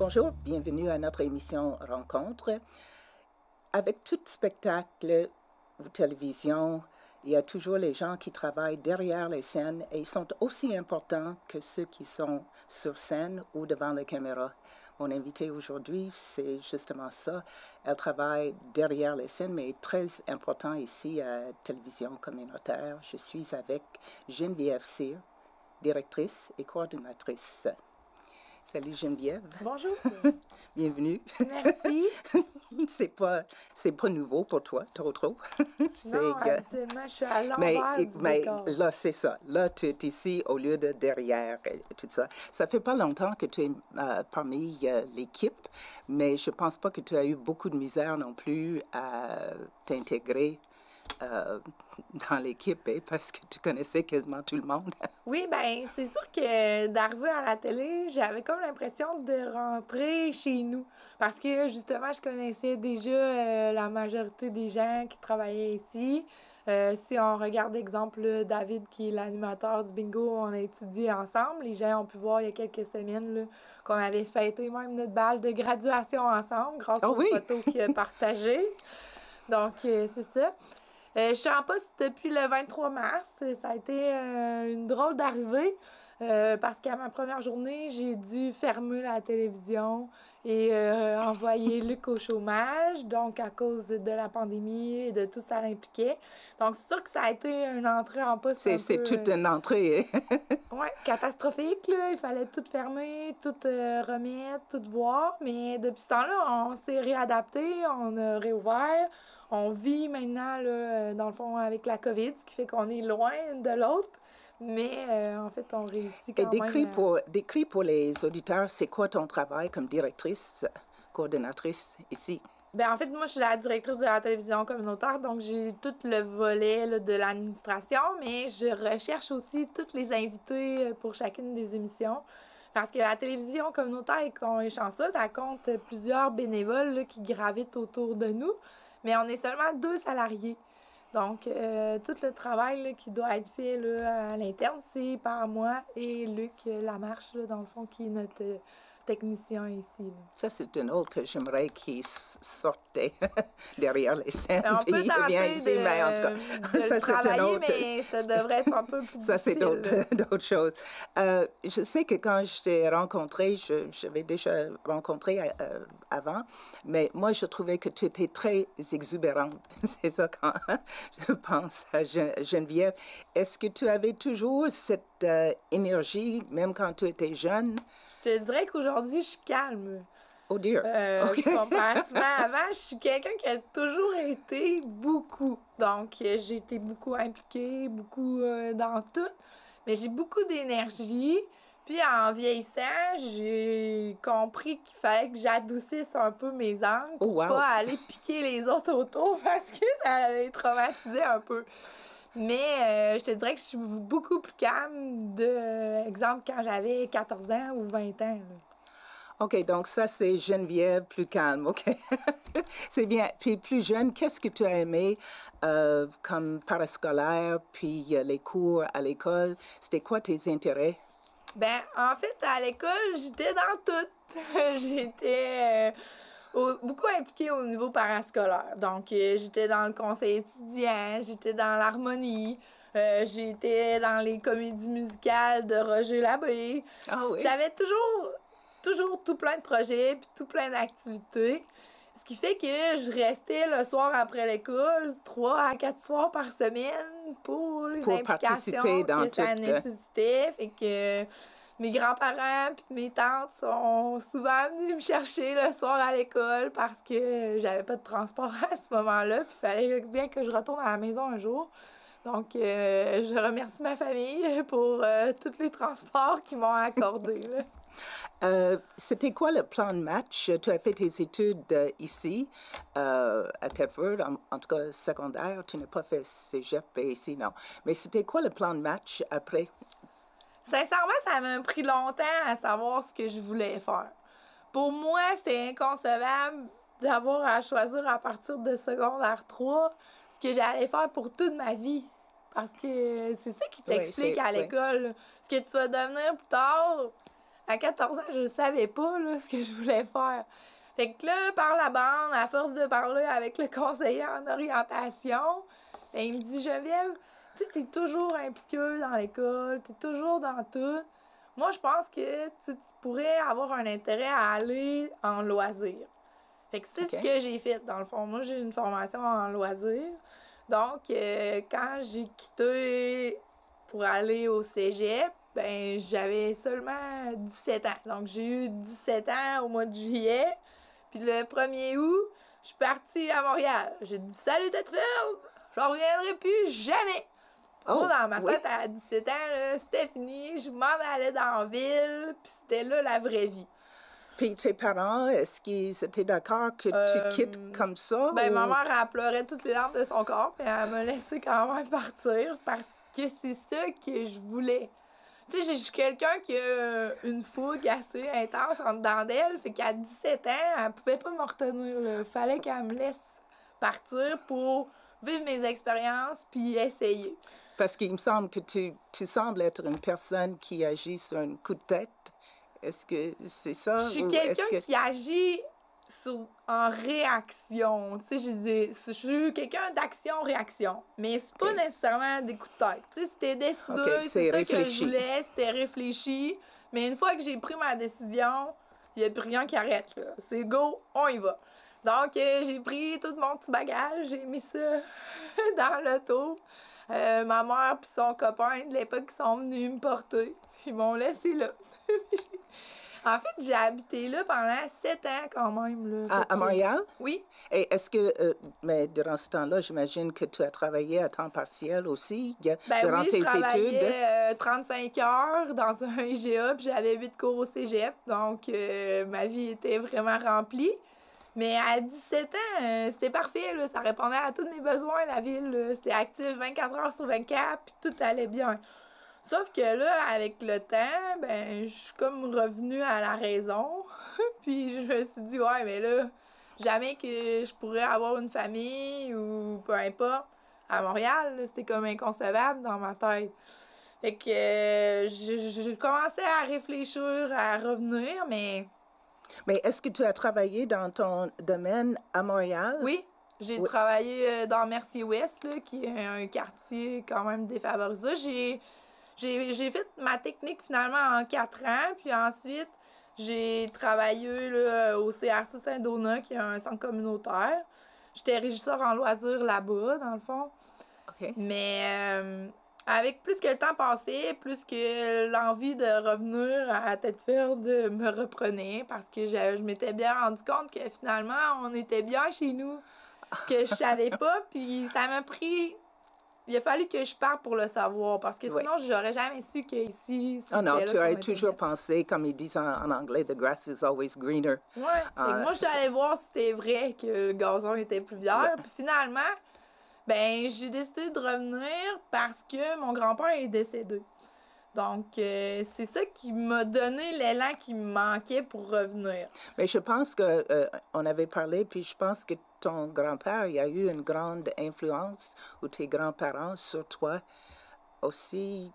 Bonjour, bienvenue à notre émission Rencontre. Avec tout spectacle ou télévision, il y a toujours les gens qui travaillent derrière les scènes et ils sont aussi importants que ceux qui sont sur scène ou devant la caméra. Mon invitée aujourd'hui, c'est justement ça. Elle travaille derrière les scènes, mais est très important ici à Télévision communautaire. Je suis avec Geneviève Cyr, directrice et coordinatrice. Salut Geneviève. Bonjour. Bienvenue. Merci. c'est pas nouveau pour toi, trop. Non, habituellement, je suis à l'envers du décor. Là, c'est ça. Là, tu es ici au lieu de derrière et tout ça. Ça fait pas longtemps que tu es parmi l'équipe, mais je pense pas que tu as eu beaucoup de misère non plus à t'intégrer dans l'équipe, parce que tu connaissais quasiment tout le monde. Oui, bien, c'est sûr que d'arriver à la télé, j'avais comme l'impression de rentrer chez nous. Parce que, justement, je connaissais déjà la majorité des gens qui travaillaient ici. Si on regarde, exemple, là, David, qui est l'animateur du bingo, on a étudié ensemble. Les gens ont pu voir il y a quelques semaines là, qu'on avait fêté même notre bal de graduation ensemble grâce aux photos qu'il a partagées. Donc, c'est ça. Je suis en poste depuis le 23 mars. Ça a été une drôle d'arrivée parce qu'à ma première journée, j'ai dû fermer la télévision et envoyer Luc au chômage, donc à cause de la pandémie et de tout ça l'impliquait. Donc, c'est sûr que ça a été une entrée en poste C'est toute une entrée. Oui, catastrophique, là. Il fallait tout fermer, tout remettre, tout voir. Mais depuis ce temps-là, on s'est réadapté, on a réouvert. On vit maintenant, là, dans le fond, avec la COVID, ce qui fait qu'on est loin de l'autre. Mais en fait, on réussit quand même. Décris pour les auditeurs, c'est quoi ton travail comme directrice, coordonnatrice ici? Bien, en fait, moi, je suis la directrice de la télévision communautaire, donc j'ai tout le volet là, de l'administration, mais je recherche aussi tous les invités pour chacune des émissions. Parce que la télévision communautaire est chanceuse, ça compte plusieurs bénévoles là, qui gravitent autour de nous, mais on est seulement 2 salariés. Donc, tout le travail là, qui doit être fait là, à l'interne, c'est par moi et Luc Lamarche, là, dans le fond, qui est notre technicien ici. Là. Ça, c'est un autre que j'aimerais qu'il sortait derrière les scènes. On peut tenter ici, mais en tout cas, ça, c'est un autre. Mais ça devrait être un peu plus difficile. Ça, c'est d'autres choses. Je sais que quand je t'ai rencontré, j'avais déjà rencontré avant, mais moi, je trouvais que tu étais très exubérante. C'est ça quand je pense à Geneviève. Est-ce que tu avais toujours cette énergie, même quand tu étais jeune? Je te dirais qu'aujourd'hui, je suis calme. Oh dear. Okay. Comparativement à avant, je suis quelqu'un qui a toujours été beaucoup. Donc, j'ai été beaucoup impliquée, beaucoup dans tout. Mais j'ai beaucoup d'énergie. Puis, en vieillissant, j'ai compris qu'il fallait que j'adoucisse un peu mes angles pour pas aller piquer les autres autour parce que ça les traumatisait un peu. Mais je te dirais que je suis beaucoup plus calme exemple, quand j'avais 14 ans ou 20 ans. Là. OK, donc ça, c'est Geneviève plus calme, OK. C'est bien. Puis plus jeune, qu'est-ce que tu as aimé comme parascolaire, puis les cours à l'école? C'était quoi tes intérêts? Ben, en fait, à l'école, j'étais dans tout. J'étais... beaucoup impliquée au niveau parascolaire. Donc, j'étais dans le conseil étudiant, j'étais dans l'harmonie, j'étais dans les comédies musicales de Roger Labbé. Ah oui? J'avais toujours tout plein de projets puis tout plein d'activités. Ce qui fait que je restais le soir après l'école 3 à 4 soirs par semaine pour les implications que ça nécessitait. Fait que mes grands-parents et mes tantes sont souvent venus me chercher le soir à l'école parce que j'avais pas de transport à ce moment-là. Puis il fallait bien que je retourne à la maison un jour. Donc, je remercie ma famille pour tous les transports qu'ils m'ont accordés. C'était quoi le plan de match? Tu as fait tes études ici, à Thetford, en tout cas secondaire. Tu n'as pas fait cégep ici, non. Mais c'était quoi le plan de match après? Sincèrement, ça m'a pris longtemps à savoir ce que je voulais faire. Pour moi, c'est inconcevable d'avoir à choisir à partir de secondaire 3 ce que j'allais faire pour toute ma vie. Parce que c'est ça qui t'explique à l'école. Ce que tu vas devenir plus tard, À 14 ans, je savais pas là, ce que je voulais faire. Fait que là, par la bande, à force de parler avec le conseiller en orientation, ben, il me dit, Geneviève, tu sais, t'es toujours impliquée dans l'école, t'es toujours dans tout. Moi, je pense que tu pourrais avoir un intérêt à aller en loisir. Fait que c'est ce que j'ai fait, dans le fond. Moi, j'ai une formation en loisir. Donc, quand j'ai quitté pour aller au cégep, ben j'avais seulement 17 ans. Donc, j'ai eu 17 ans au mois de juillet. Puis le 1er août, je suis partie à Montréal. J'ai dit « Salut, Tedfield! Je reviendrai plus jamais! » Moi, dans ma tête, à 17 ans, c'était fini. Je m'en allais dans la ville, puis c'était là la vraie vie. Puis tes parents, est-ce qu'ils étaient d'accord que tu quittes comme ça? Ben, ma mère, elle pleurait toutes les larmes de son corps, puis elle m'a laissé quand même partir parce que c'est ça que je voulais. Tu sais, je suis quelqu'un qui a une fougue assez intense en dedans d'elle, fait qu'à 17 ans, elle pouvait pas me retenir. Il fallait qu'elle me laisse partir pour vivre mes expériences puis essayer. Parce qu'il me semble que tu sembles être une personne qui agit sur un coup de tête. Est-ce que c'est ça? Je suis quelqu'un qui agit en réaction. Tu sais, je suis quelqu'un d'action-réaction. Mais c'est pas nécessairement des coups de tête. Tu sais, c'était décidé, c'est ça que je voulais, c'était réfléchi. Mais une fois que j'ai pris ma décision, il n'y a plus rien qui arrête. C'est go, on y va. Donc, j'ai pris tout mon petit bagage, j'ai mis ça dans l'auto. Ma mère et son copain de l'époque sont venus me porter. Ils m'ont laissé là. En fait, j'ai habité là pendant 7 ans quand même. Là. À Montréal? Oui. Et est-ce que, mais durant ce temps-là, j'imagine que tu as travaillé à temps partiel aussi durant tes études? Ben oui, je travaillais 35 heures dans un IGA, puis j'avais 8 cours au cégep. Donc, ma vie était vraiment remplie. Mais à 17 ans, c'était parfait. Là, ça répondait à tous mes besoins, la ville. C'était actif 24 heures sur 24, puis tout allait bien. Sauf que là, avec le temps, ben, je suis comme revenue à la raison. Puis je me suis dit, ouais, mais là, jamais que je pourrais avoir une famille ou peu importe. À Montréal, c'était comme inconcevable dans ma tête. Fait que j'ai commencé à réfléchir à revenir, mais... Mais est-ce que tu as travaillé dans ton domaine à Montréal? Oui. J'ai travaillé dans Mercier-Ouest, là, qui est un quartier quand même défavorisé. J'ai fait ma technique finalement en 4 ans, puis ensuite, j'ai travaillé là, au CRC Saint-Donat, qui est un centre communautaire. J'étais régisseur en loisirs là-bas, dans le fond. OK. Mais avec plus que le temps passait, plus que l'envie de revenir à Tedfield me reprenait, parce que je m'étais bien rendu compte que finalement, on était bien chez nous. Ce que je savais pas, puis ça m'a pris... Il a fallu que je parte pour le savoir, parce que sinon, j'aurais jamais su qu'ici, c'était non, tu aurais toujours pensé, comme ils disent en anglais, « the grass is always greener ». Oui, moi, je suis allée voir si c'était vrai que le gazon était plus vert, puis finalement, ben j'ai décidé de revenir parce que mon grand-père est décédé. Donc, c'est ça qui m'a donné l'élan qui me manquait pour revenir. Mais je pense que on avait parlé, puis je pense que ton grand-père, il a eu une grande influence, ou tes grands-parents, sur toi aussi,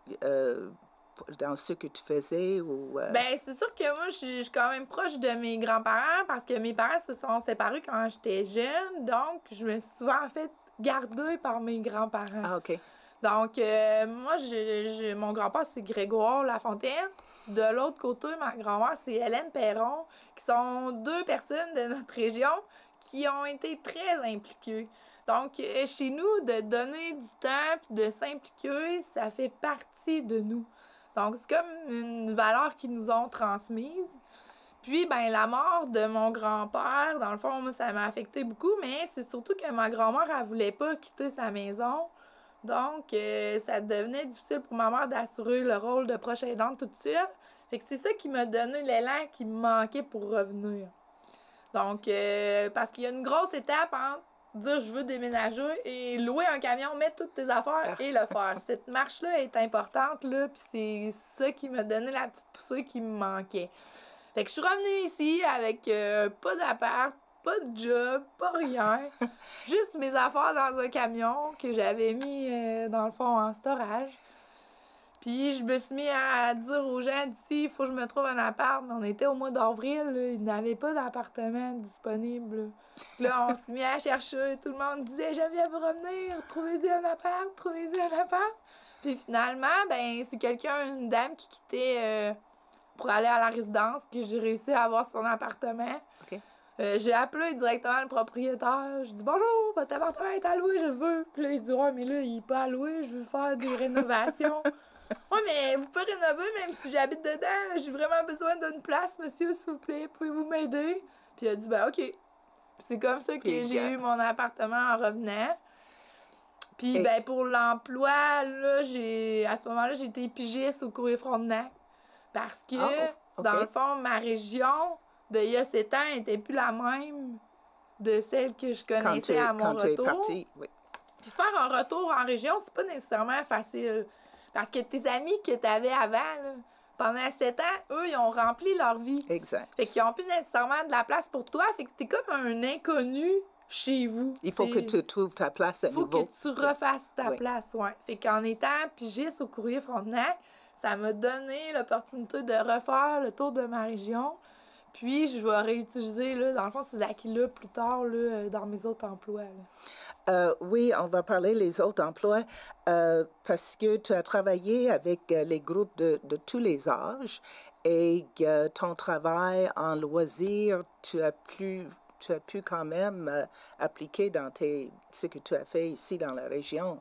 dans ce que tu faisais? Ou, Ben, c'est sûr que moi, je suis quand même proche de mes grands-parents parce que mes parents se sont séparés quand j'étais jeune. Donc, je me suis souvent fait garder par mes grands-parents. Ah, OK. Donc, moi, mon grand-père, c'est Grégoire Lafontaine. De l'autre côté, ma grand-mère, c'est Hélène Perron, qui sont 2 personnes de notre région qui ont été très impliquées. Donc, chez nous, de donner du temps et de s'impliquer, ça fait partie de nous. Donc, c'est comme une valeur qu'ils nous ont transmise. Puis, ben la mort de mon grand-père, dans le fond, moi, ça m'a affecté beaucoup, mais c'est surtout que ma grand-mère, elle voulait pas quitter sa maison. Donc, ça devenait difficile pour ma mère d'assurer le rôle de proche aidante toute seule. Fait que c'est ça qui m'a donné l'élan qui me manquait pour revenir. Donc, parce qu'il y a une grosse étape entre dire je veux déménager et louer un camion, mettre toutes tes affaires et le faire. Cette marche-là est importante, là, puis c'est ça qui m'a donné la petite poussée qui me manquait. Fait que je suis revenue ici avec pas d'appart, pas de job, pas rien. Juste mes affaires dans un camion que j'avais mis, dans le fond, en storage. Puis je me suis mis à dire aux gens d'ici, il faut que je me trouve un appart. Mais on était au mois d'avril, là, ils n'avaient pas d'appartement disponible. Là. Puis là, on s'est mis à chercher. Tout le monde disait, Geneviève, revenir, trouvez-y un appart, trouvez-y un appart. Puis finalement, ben c'est une dame qui quittait pour aller à la résidence que j'ai réussi à avoir son appartement. OK. J'ai appelé directement le propriétaire. J'ai dit bonjour, votre appartement est alloué, je le veux. Puis là, il dit ouais, mais là, il est pas alloué, je veux faire des rénovations. Ouais, mais vous pouvez rénover même si j'habite dedans. J'ai vraiment besoin d'une place, monsieur, s'il vous plaît. Pouvez-vous m'aider? Puis il a dit ben OK. Puis c'est comme ça que j'ai eu mon appartement en revenant. Puis ben pour l'emploi, là, à ce moment-là, j'ai été pigiste au Courrier Frontenac. Parce que, dans le fond, ma région il y a 7 ans n'était plus la même de celle que je connaissais à mon retour. Quand tu es parti, oui. Puis faire un retour en région, c'est pas nécessairement facile. Parce que tes amis que tu avais avant, là, pendant 7 ans, eux, ils ont rempli leur vie. Exact. Fait qu'ils n'ont plus nécessairement de la place pour toi. Fait que t'es comme un inconnu chez vous. Il faut que tu trouves ta place à nouveau. Il faut que tu refasses ta place, ouais. Fait qu'en étant pigiste au Courrier Frontenac, ça m'a donné l'opportunité de refaire le tour de ma région. Puis, je vais réutiliser, là, dans le fond, ces acquis-là plus tard, là, dans mes autres emplois. Oui, on va parler des autres emplois parce que tu as travaillé avec les groupes de tous les âges et ton travail en loisir, tu as pu quand même appliquer dans ce que tu as fait ici dans la région.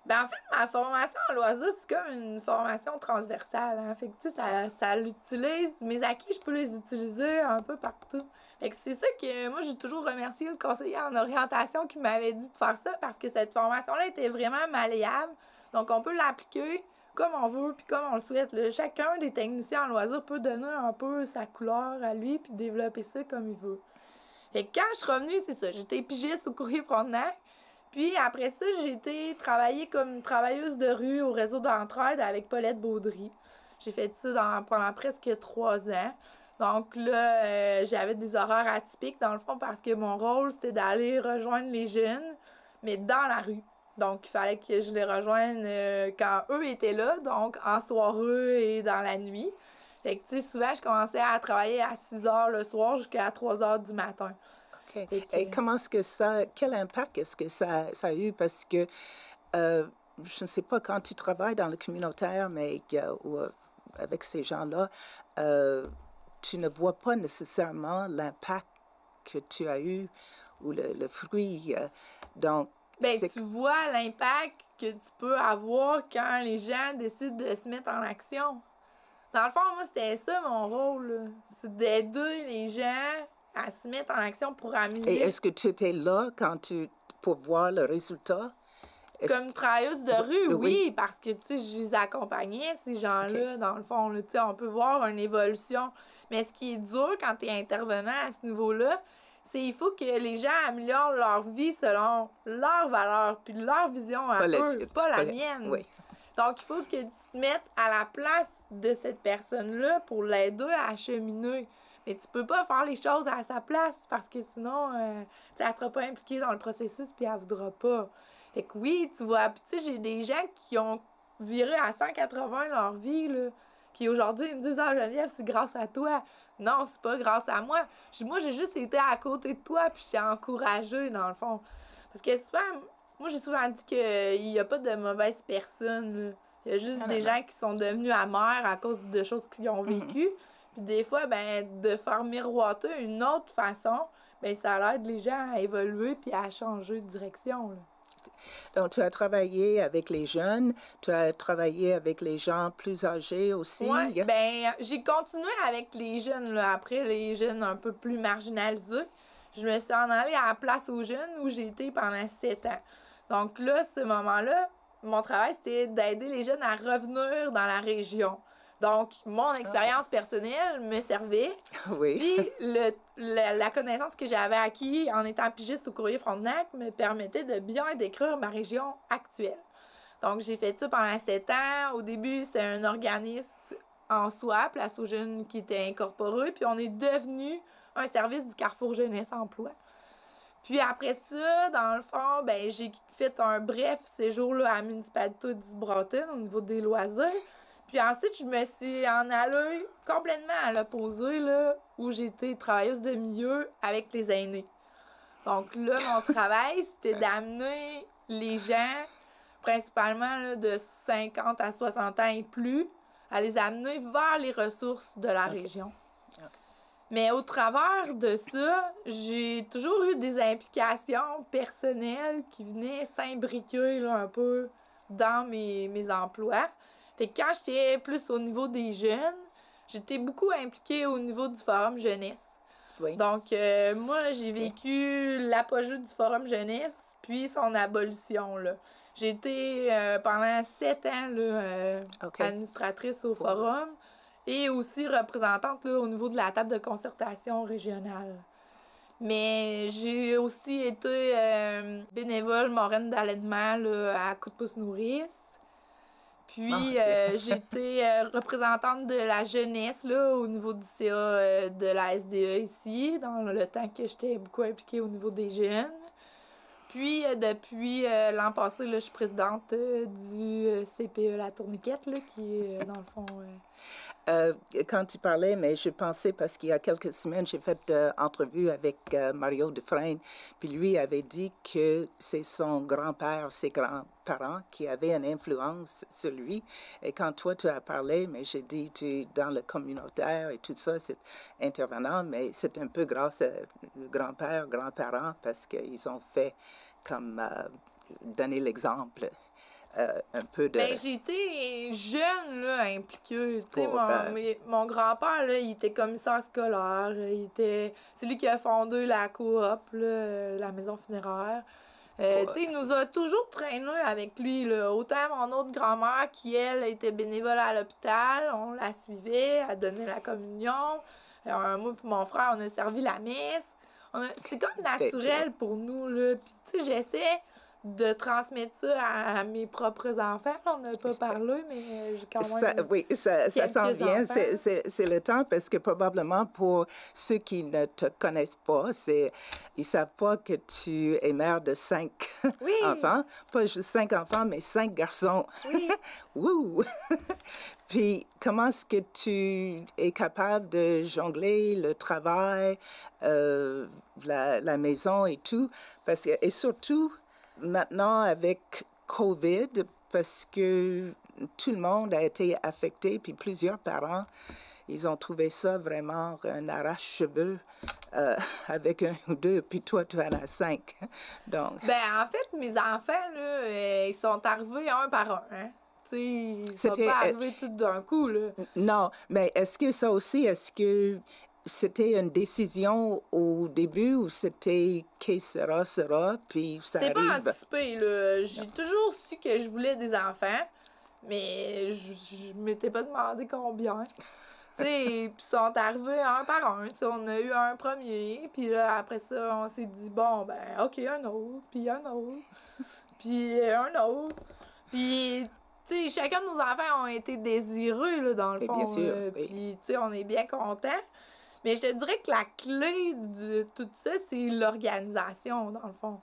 Ben, en fait, ma formation en loisir, c'est comme une formation transversale. Hein? Fait que, tu sais, ça l'utilise. Mes acquis, je peux les utiliser un peu partout. Fait que c'est ça que moi, j'ai toujours remercié le conseiller en orientation qui m'avait dit de faire ça parce que cette formation-là était vraiment malléable. Donc, on peut l'appliquer comme on veut puis comme on le souhaite. Là. Chacun des techniciens en loisir peut donner un peu sa couleur à lui puis développer ça comme il veut. Fait que quand je suis revenue, c'est ça. J'étais pigiste au Courrier Frontenac. Puis après ça, j'ai été travailler comme travailleuse de rue au réseau d'entraide avec Paulette Baudry. J'ai fait ça pendant presque 3 ans. Donc là, j'avais des horaires atypiques dans le fond parce que mon rôle, c'était d'aller rejoindre les jeunes, mais dans la rue. Donc, il fallait que je les rejoigne quand eux étaient là, donc en soirée et dans la nuit. Fait que, tu sais, souvent, je commençais à travailler à 6 heures le soir jusqu'à 3 heures du matin. Okay. Et comment est-ce que quel impact est-ce que ça a eu? Parce que, je ne sais pas, quand tu travailles dans le communautaire, mais ou, avec ces gens-là, tu ne vois pas nécessairement l'impact que tu as eu ou le fruit. Donc, tu vois l'impact que tu peux avoir quand les gens décident de se mettre en action. Dans le fond, moi, c'était ça mon rôle. C'est d'aider les gens à se mettre en action pour améliorer. Et est-ce que tu étais là pour voir le résultat? Comme travailleuse de rue, oui, parce que, tu sais, je les accompagnais, ces gens-là, dans le fond. Tu sais, on peut voir une évolution. Mais ce qui est dur quand tu es intervenant à ce niveau-là, c'est qu'il faut que les gens améliorent leur vie selon leurs valeurs puis leur vision à eux, pas la mienne. Oui. Donc, il faut que tu te mettes à la place de cette personne-là pour l'aider à cheminer. Mais tu peux pas faire les choses à sa place parce que sinon, elle sera pas impliquée dans le processus puis elle voudra pas. Fait que oui, tu vois, puis tu sais, j'ai des gens qui ont viré à 180 leur vie, là, qui aujourd'hui, ils me disent « Ah, Geneviève, c'est grâce à toi. » Non, c'est pas grâce à moi. Moi, j'ai juste été à côté de toi puis je t'ai encouragée, dans le fond. Parce que souvent, moi, j'ai souvent dit qu'il n'y a pas de mauvaises personnes, là. Il y a juste des gens qui sont devenus amers à cause de choses qu'ils ont vécues. Puis des fois, ben, de faire miroiter une autre façon, ben, ça aide les gens à évoluer puis à changer de direction, là. Donc, tu as travaillé avec les jeunes, tu as travaillé avec les gens plus âgés aussi. Oui, ben, j'ai continué avec les jeunes, là, après les jeunes un peu plus marginalisés. Je me suis en allée à la place aux jeunes où j'ai été pendant 7 ans. Donc là, ce moment-là, mon travail, c'était d'aider les jeunes à revenir dans la région. Donc, mon expérience personnelle me servait. Oui. Puis, la connaissance que j'avais acquis en étant pigiste au Courrier Frontenac me permettait de bien décrire ma région actuelle. Donc, j'ai fait ça pendant 7 ans. Au début, c'est un organisme en soi, Place aux jeunes, qui était incorporé. Puis, on est devenu un service du Carrefour Jeunesse Emploi. Puis après ça, dans le fond, ben j'ai fait un bref séjour là, à la municipalité d'Isbranton au niveau des loisirs. Puis ensuite, je me suis en allée complètement à l'opposé, là, où j'étais travailleuse de milieu avec les aînés. Donc là, mon travail, c'était d'amener les gens, principalement là, de 50 à 60 ans et plus, à les amener vers les ressources de la région. Mais au travers de ça, j'ai toujours eu des implications personnelles qui venaient s'imbriquer là, un peu dans mes emplois. Fait que quand j'étais plus au niveau des jeunes, j'étais beaucoup impliquée au niveau du Forum Jeunesse. Oui. Donc, moi, j'ai vécu l'apogée du Forum Jeunesse, puis son abolition, là. J'ai été pendant 7 ans là, administratrice au Forum et aussi représentante là, au niveau de la table de concertation régionale. Mais j'ai aussi été bénévole moraine d'allaitement là, à Coup de pouce nourrice. Puis j'étais représentante de la jeunesse là, au niveau du CA de la SDE ici, dans le temps que j'étais beaucoup impliquée au niveau des jeunes. Puis, depuis l'an passé, là, je suis présidente du CPE La Tourniquette, là, qui est, dans le fond... Quand tu parlais, mais je pensais, parce qu'il y a quelques semaines, j'ai fait une entrevue avec Mario Dufresne, puis lui avait dit que c'est son grand-père, ses grands-parents qui avaient une influence sur lui. Et quand toi, tu as parlé, mais j'ai dit, tu es dans le communautaire et tout ça, c'est intervenant, mais c'est un peu grâce à le grand-père, grands-parents, parce qu'ils ont fait comme donner l'exemple. Un peu de... Ben, j'ai été jeune, là, impliquée. Tu sais, mon grand-père, là, il était commissaire scolaire. C'est lui qui a fondé la coop, là, la maison funéraire. Tu sais, il nous a toujours traînés avec lui, là. Autant mon autre grand-mère, qui, elle, était bénévole à l'hôpital, on la suivait, elle donnait la communion. Moi et mon frère, on a servi la messe. C'est comme naturel pour nous, là. Puis, tu sais, j'essaie de transmettre ça à mes propres enfants. On n'a pas parlé, mais j'ai quand même... Oui, ça s'en vient. C'est le temps, parce que probablement pour ceux qui ne te connaissent pas, ils ne savent pas que tu es mère de 5 enfants. Pas juste 5 enfants, mais 5 garçons. Oui. Wouh! Puis, comment est-ce que tu es capable de jongler le travail, la maison et tout? Parce que, et surtout, maintenant, avec COVID, parce que tout le monde a été affecté, puis plusieurs parents, ils ont trouvé ça vraiment un arrache-cheveux avec 1 ou 2, puis toi, tu en as 5. Donc... Ben, en fait, mes enfants, là, ils sont arrivés un par un, hein? Ils ne sont pas arrivés tout d'un coup, là. Non, mais est-ce que c'était une décision au début ou c'était qui sera, puis ça arrive? C'est pas anticipé, là. J'ai toujours su que je voulais des enfants, mais je m'étais pas demandé combien. Tu sais, puis ils sont arrivés un par un. T'sais, on a eu un premier, puis là, après ça, on s'est dit, bon, ben, OK, un autre, puis un autre, puis un autre. Puis, tu sais, chacun de nos enfants ont été désireux, là, dans le fond. Bien sûr, Puis, tu sais, on est bien contents. Mais je te dirais que la clé de tout ça, c'est l'organisation, dans le fond.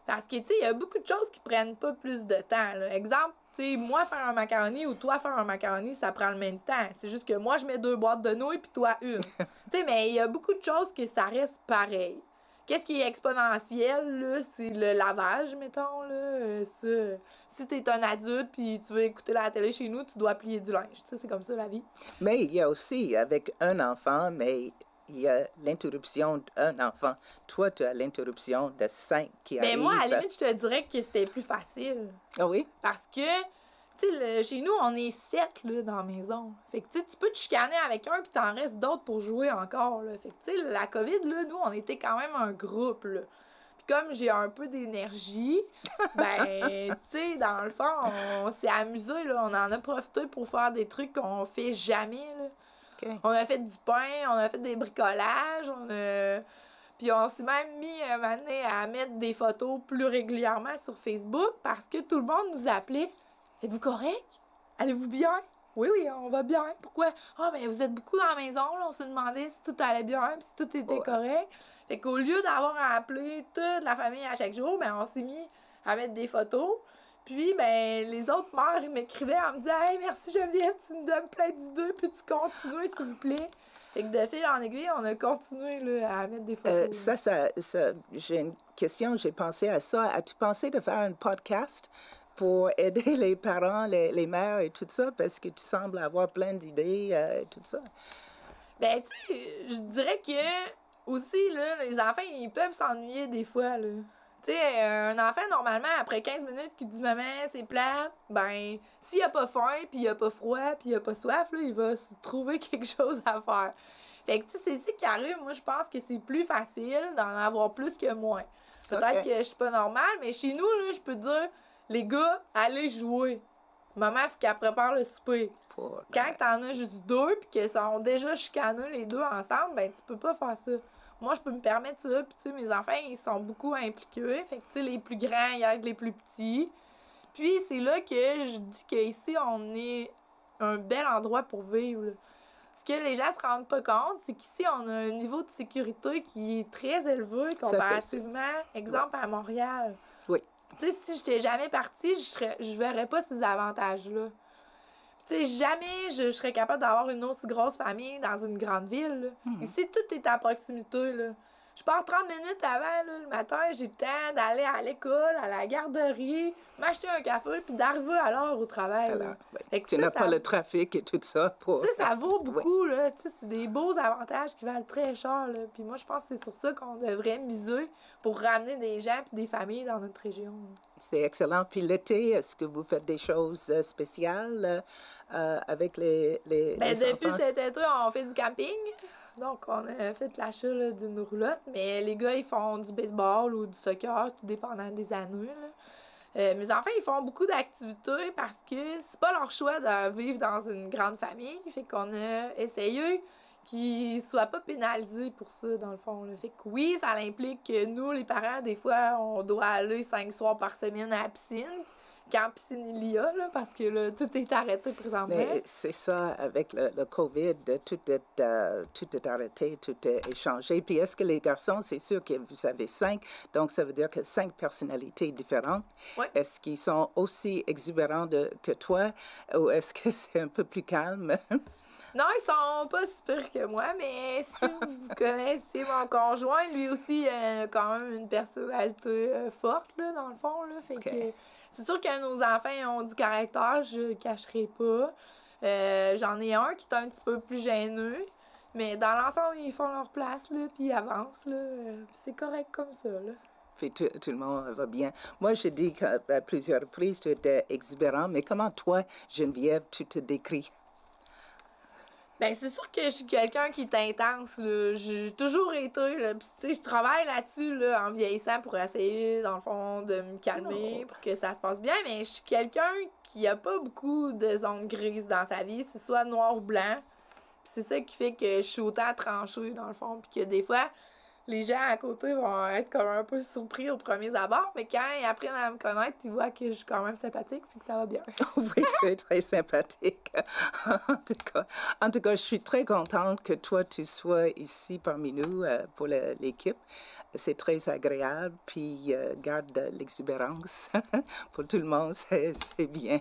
Parce que, tu sais, il y a beaucoup de choses qui prennent pas plus de temps, là. Exemple, tu sais, moi, faire un macaroni ou toi, faire un macaroni, ça prend le même temps. C'est juste que moi, je mets 2 boîtes de nouilles puis toi, 1. Tu sais, mais il y a beaucoup de choses que ça reste pareil. Qu'est-ce qui est exponentiel, là? C'est le lavage, mettons, là. Si t'es un adulte puis tu veux écouter la télé chez nous, tu dois plier du linge. Tu sais, c'est comme ça, la vie. Mais il y a aussi, avec un enfant, mais il y a l'interruption d'un enfant. Toi, tu as l'interruption de 5 qui arrive. Mais moi, à la limite, je te dirais que c'était plus facile. Ah oui? Parce que, tu sais, chez nous, on est 7, là, dans la maison. Fait que, tu sais, tu peux te chicaner avec un, puis t'en restes d'autres pour jouer encore, là. Fait que, tu sais, la COVID, là, nous, on était quand même un groupe, là. Puis comme j'ai un peu d'énergie, ben, tu sais, dans le fond, on s'est amusé, là. On en a profité pour faire des trucs qu'on fait jamais, là. Okay. On a fait du pain, on a fait des bricolages, Puis on s'est même mis un moment donné à mettre des photos plus régulièrement sur Facebook parce que tout le monde nous appelait. « Êtes-vous correct? Allez-vous bien? » « Oui, on va bien. » « Pourquoi? »« Ah, ben vous êtes beaucoup dans la maison, là. On se demandait si tout allait bien, puis si tout était correct. » Fait qu'au lieu d'avoir à appeler toute la famille à chaque jour, ben on s'est mis à mettre des photos. Puis, ben, les autres mères, ils m'écrivaient en me disant « Hey, merci Geneviève, tu nous donnes plein d'idées, puis tu continues, s'il vous plaît. » Fait que de fil en aiguille, on a continué là, à mettre des photos. J'ai une question, j'ai pensé à ça. As-tu pensé de faire un podcast pour aider les parents, les mères et tout ça, parce que tu sembles avoir plein d'idées et tout ça? Ben, tu sais, je dirais que aussi, là, les enfants, ils peuvent s'ennuyer des fois, là. Tu sais, un enfant, normalement, après 15 minutes, qui dit « Maman, c'est plate », ben, s'il a pas faim, puis il a pas froid, puis il a pas soif, là, il va se trouver quelque chose à faire. Fait que, tu sais, c'est ça qui arrive. Moi, je pense que c'est plus facile d'en avoir plus que moins. Peut-être que je suis pas normale, mais chez nous, là, je peux te dire, les gars, allez jouer. Maman, il faut qu'elle prépare le souper. Quand t'en as juste deux, puis qu'ils sont déjà chicaneux les deux ensemble, ben, tu peux pas faire ça. Moi, je peux me permettre ça, puis tu sais, mes enfants, ils sont beaucoup impliqués. Fait que, tu sais, les plus grands, ils aident les plus petits. Puis, c'est là que je dis qu'ici, on est un bel endroit pour vivre, là. Ce que les gens se rendent pas compte, c'est qu'ici, on a un niveau de sécurité qui est très élevé comparativement, exemple, à Montréal. Oui. Tu sais, si j'étais jamais partie, je verrais pas ces avantages-là. Tu sais, jamais je serais capable d'avoir une aussi grosse famille dans une grande ville, là. Ici, tout est à proximité, là. Je pars 30 minutes avant, là, le matin, j'ai le temps d'aller à l'école, à la garderie, m'acheter un café, puis d'arriver à l'heure au travail. Alors, tu n'as pas le trafic et tout ça. Pour... Ça vaut beaucoup, là. Tu sais, c'est des beaux avantages qui valent très cher, là. Puis moi, je pense que c'est sur ça qu'on devrait miser pour ramener des gens et des familles dans notre région. C'est excellent. Puis l'été, est-ce que vous faites des choses spéciales avec les Depuis enfants? cet été, on fait du camping. Donc, on a fait l'achat d'une roulotte. Mais les gars, ils font du baseball ou du soccer, tout dépendant des années, là. Mes enfants, ils font beaucoup d'activités parce que c'est pas leur choix de vivre dans une grande famille. Fait qu'on a essayé qu'ils soient pas pénalisés pour ça, dans le fond, là. Fait que oui, ça implique que nous, les parents, des fois, on doit aller 5 soirs par semaine à la piscine. Quand piscine il y a, là, parce que là, tout est arrêté présentement. Mais c'est ça, avec le COVID, tout est arrêté, tout est échangé. Puis est-ce que les garçons, c'est sûr que vous avez 5, donc ça veut dire que 5 personnalités différentes. Ouais. Est-ce qu'ils sont aussi exubérants que toi, ou est-ce que c'est un peu plus calme? Non, ils sont pas si pires que moi, mais si vous connaissez mon conjoint, lui aussi a quand même une personnalité forte, là, dans le fond, là. Fait que c'est sûr que nos enfants ont du caractère, je le cacherai pas. J'en ai un qui est un petit peu plus gêneux, mais dans l'ensemble, ils font leur place, là, puis ils avancent, là. C'est correct comme ça, là. Puis tout le monde va bien. Moi, je dis qu'à plusieurs reprises, tu étais exubérant, mais comment toi, Geneviève, tu te décris? Ben, c'est sûr que je suis quelqu'un qui est intense, là. J'ai toujours été, là. Puis, tu sais, je travaille là-dessus, là, en vieillissant pour essayer, dans le fond, de me calmer, pour que ça se passe bien. Mais je suis quelqu'un qui a pas beaucoup de zones grises dans sa vie. C'est soit noir ou blanc. Puis c'est ça qui fait que je suis autant tranchée, dans le fond. Puis que des fois, les gens à côté vont être comme un peu surpris aux premiers abords, mais quand ils apprennent à me connaître, ils voient que je suis quand même sympathique, fait que ça va bien. Oui, tu es très sympathique. En tout cas, je suis très contente que toi, tu sois ici parmi nous pour l'équipe. C'est très agréable, puis garde l'exubérance pour tout le monde, c'est bien.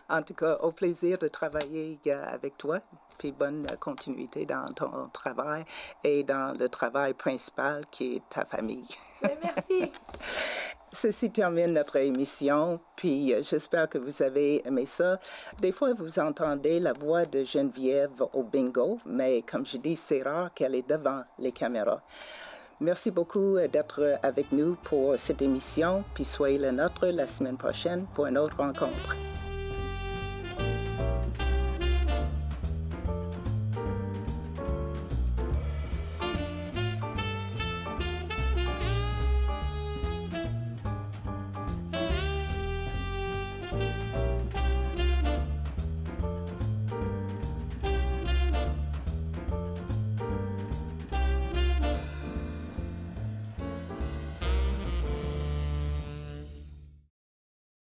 En tout cas, au plaisir de travailler avec toi. Puis bonne continuité dans ton travail et dans le travail principal qui est ta famille. Merci. Ceci termine notre émission, puis j'espère que vous avez aimé ça. Des fois, vous entendez la voix de Geneviève au bingo, mais comme je dis, c'est rare qu'elle est devant les caméras. Merci beaucoup d'être avec nous pour cette émission, puis soyez le nôtre la semaine prochaine pour une autre rencontre.